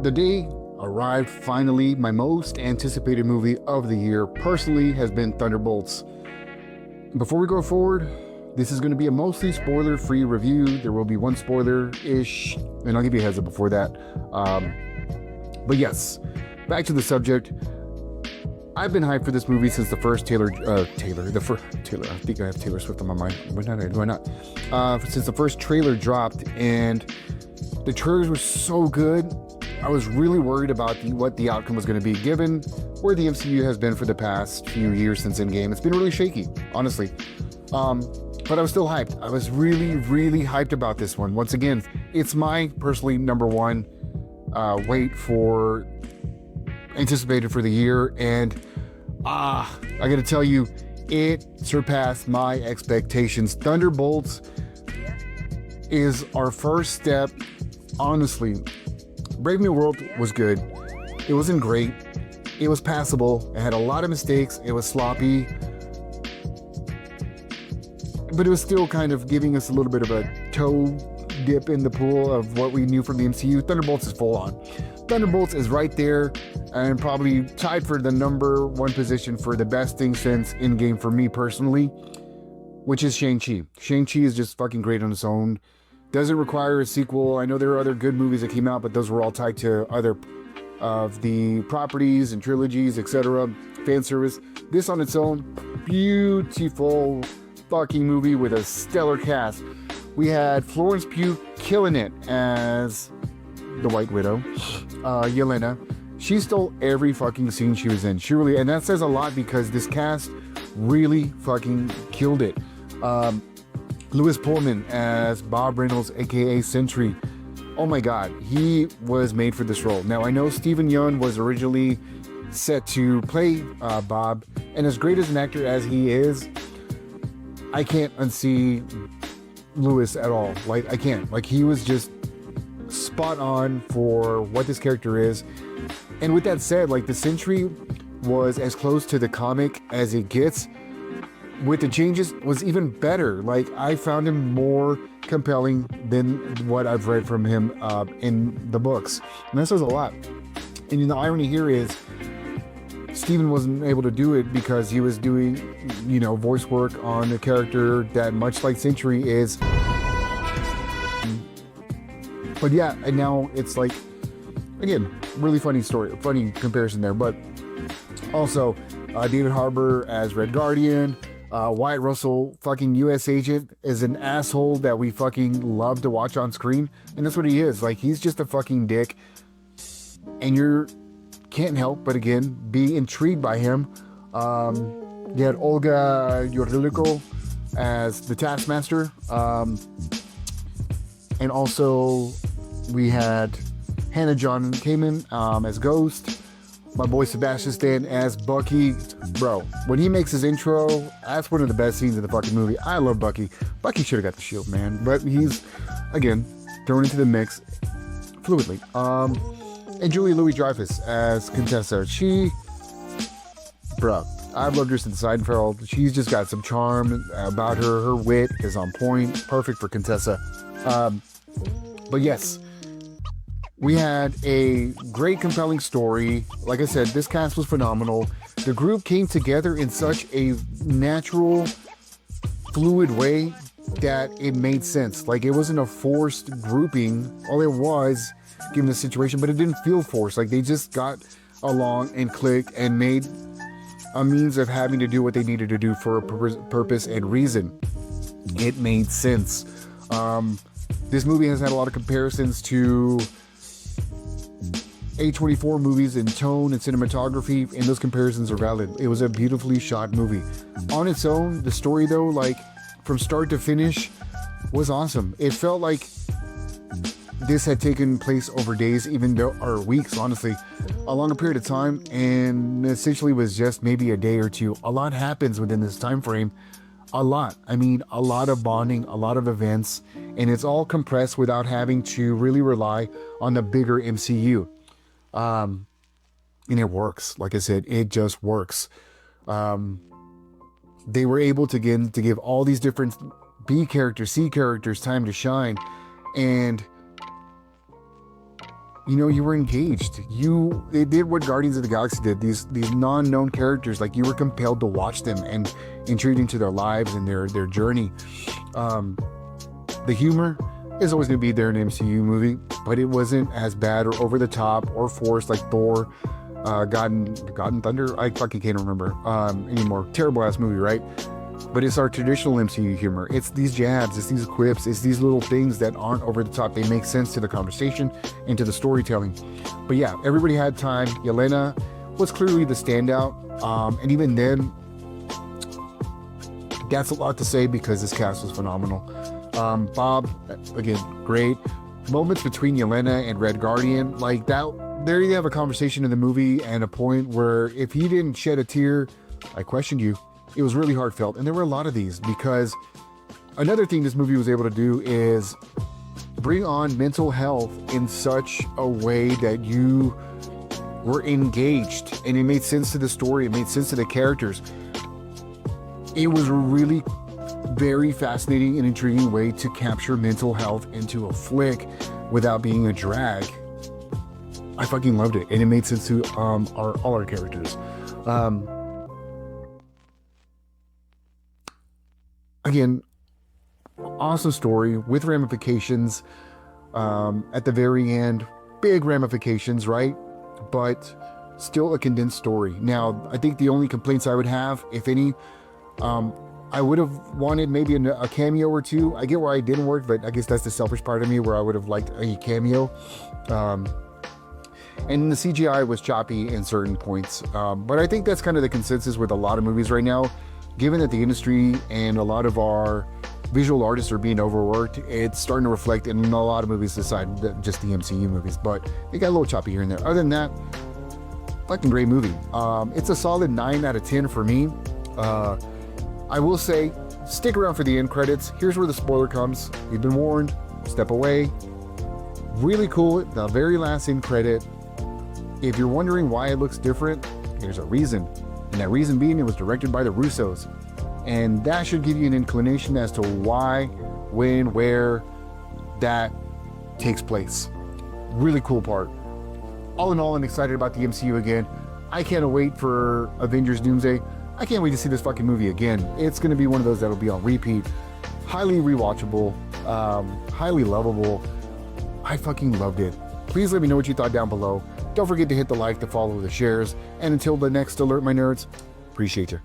The day arrived finally. My most anticipated movie of the year personally has been Thunderbolts. Before we go forward, this is going to be a mostly spoiler-free review. There will be one spoiler-ish, and I'll give you a heads up before that. But yes, back to the subject. I've been hyped for this movie since the first Taylor. I think I have Taylor Swift on my mind. Why not? Since the first trailer dropped, and the trailers were so good. I was really worried about what the outcome was going to be, given where the MCU has been for the past few years since Endgame. It's been really shaky, honestly. But I was still hyped. I was really, really hyped about this one. Once again, it's my personally number one anticipated for the year, and I gotta tell you, it surpassed my expectations. Thunderbolts is our first step. Honestly, Brave New World was good. It wasn't great. It was passable. It had a lot of mistakes. It was sloppy, but it was still kind of giving us a little bit of a toe dip in the pool of what we knew from the MCU. Thunderbolts is full on. Thunderbolts is right there and probably tied for the number one position for the best thing since Endgame for me personally, which is Shang-Chi. Shang-Chi is just fucking great on its own. Doesn't require a sequel. I know there are other good movies that came out, but those were all tied to other of the properties and trilogies, etc. Fan service. This on its own, beautiful fucking movie with a stellar cast. We had Florence Pugh killing it as the White Widow, Yelena. She stole every fucking scene she was in. She really, and that says a lot because this cast really fucking killed it. Louis Pullman as Bob Reynolds, aka Sentry. Oh my god, he was made for this role. Now I know Steven Yeun was originally set to play Bob, and as great as an actor as he is, I can't unsee Louis at all. Like, I can't. Like, he was just spot on for what this character is. And with that said, like, the Sentry was as close to the comic as it gets. With the changes, was even better. Like, I found him more compelling than what I've read from him in the books. And that says a lot. And the irony here is Steven wasn't able to do it because he was doing, voice work on a character that, much like Sentry, is. But yeah, and now it's like, again, really funny story, funny comparison there. But also, David Harbour as Red Guardian. Wyatt Russell, fucking U.S. agent, is an asshole that we fucking love to watch on screen. And that's what he is. Like, he's just a fucking dick. And can't help but, again, be intrigued by him. You had Olga Yorlico as the Taskmaster. And also, we had Hannah John Kamen as Ghost. My boy Sebastian Stan as Bucky. Bro, when he makes his intro, that's one of the best scenes in the fucking movie. I love Bucky. Bucky should have got the shield, man. But he's, again, thrown into the mix fluidly. And Julia Louis-Dreyfus as Contessa. Bro, I've loved her since Seinfeld. She's just got some charm about her. Her wit is on point. Perfect for Contessa. But yes, we had a great, compelling story. Like I said, this cast was phenomenal. The group came together in such a natural, fluid way that it made sense. Like, it wasn't a forced grouping. All it was, given the situation, but it didn't feel forced. Like, they just got along and clicked and made a means of having to do what they needed to do for a purpose and reason. It made sense. This movie has had a lot of comparisons to A24 movies in tone and cinematography, and those comparisons are valid. It was a beautifully shot movie. On its own, the story though, like, from start to finish, was awesome. It felt like this had taken place over days, or weeks, honestly, a longer period of time, and essentially was just maybe a day or two. A lot happens within this time frame. A lot. I mean, a lot of bonding, a lot of events, and it's all compressed without having to really rely on the bigger MCU. And it works. Like I said, it just works. They were able to give all these different B characters, C characters time to shine, and you were engaged. They did what Guardians of the Galaxy did. These non-known characters, like, you were compelled to watch them and intrigued into their lives and their journey. The humor is always going to be there in an MCU movie, but it wasn't as bad or over the top or forced like Thor, God and Thunder. I fucking can't remember anymore. Terrible ass movie, right? But it's our traditional MCU humor. It's these jabs, it's these quips, it's these little things that aren't over the top. They make sense to the conversation and to the storytelling. But yeah, everybody had time. Yelena was clearly the standout. And even then, that's a lot to say because this cast was phenomenal. Bob, again, great. Moments between Yelena and Red Guardian, like that, there you have a conversation in the movie and a point where if he didn't shed a tear, I questioned you. It was really heartfelt, and there were a lot of these because another thing this movie was able to do is bring on mental health in such a way that you were engaged and it made sense to the story, it made sense to the characters. It was a really very fascinating and intriguing way to capture mental health into a flick without being a drag. I fucking loved it, and it made sense to all our characters. Again, awesome story with ramifications at the very end. Big ramifications, right? But still a condensed story. Now, I think the only complaints I would have, if any, I would have wanted maybe a cameo or two. I get why it didn't work, but I guess that's the selfish part of me where I would have liked a cameo. And the CGI was choppy in certain points. But I think that's kind of the consensus with a lot of movies right now. Given that the industry and a lot of our visual artists are being overworked, it's starting to reflect in a lot of movies aside just the MCU movies. But it got a little choppy here and there. Other than that, fucking great movie. It's a solid 9 out of 10 for me. I will say, stick around for the end credits. Here's where the spoiler comes. You've been warned. Step away. Really cool. The very last end credit. If you're wondering why it looks different, there's a reason. And that reason being it was directed by the Russos. And that should give you an inclination as to why, when, where that takes place. Really cool part. All in all, I'm excited about the MCU again. I can't wait for Avengers Doomsday. I can't wait to see this fucking movie again. It's going to be one of those that'll be on repeat. Highly rewatchable. Highly lovable. I fucking loved it. Please let me know what you thought down below. Don't forget to hit the like, the follow, the shares. And until the next alert, my nerds, appreciate you.